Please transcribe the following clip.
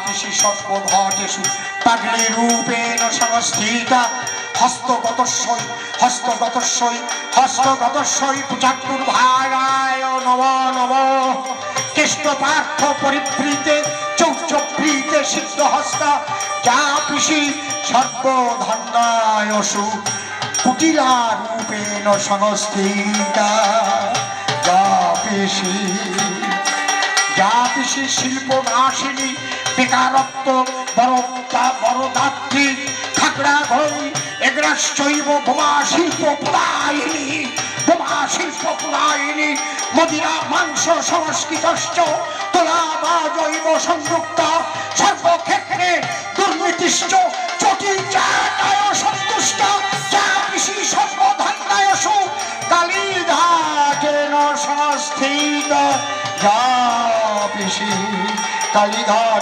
পিসি সর্বঘটেষু পাগলি রূপেণ সংস্থিতা হস্তগতস্বই পূজাগ্রভাগায় নমো নমো। কৃষ্ণ পার্থ পরিবৃতে চৌচক্রীতে সিদ্ধহস্ত যা পিসি সর্বধন্যায়সু কুটিলা রূপেণ সংস্থিতা। যা পিসি শিল্প নাশিনী বেকারত্ব বরদাত্রী খাগড়া ঘই এগ্রাশ্চৈব বোমা শিল্প পুরায়িনী মদিরা মাংস সংস্কৃতশ্চ তোলা বা জৈব সংযুক্ত সর্বক্ষেত্রে দুর্নীতিশ্চ চটিচাটায় সন্তুষ্ট যা পিসি সর্বধন্যায়সু কালীঘাটেন সংস্থিত। যা পিসি কালীঘাট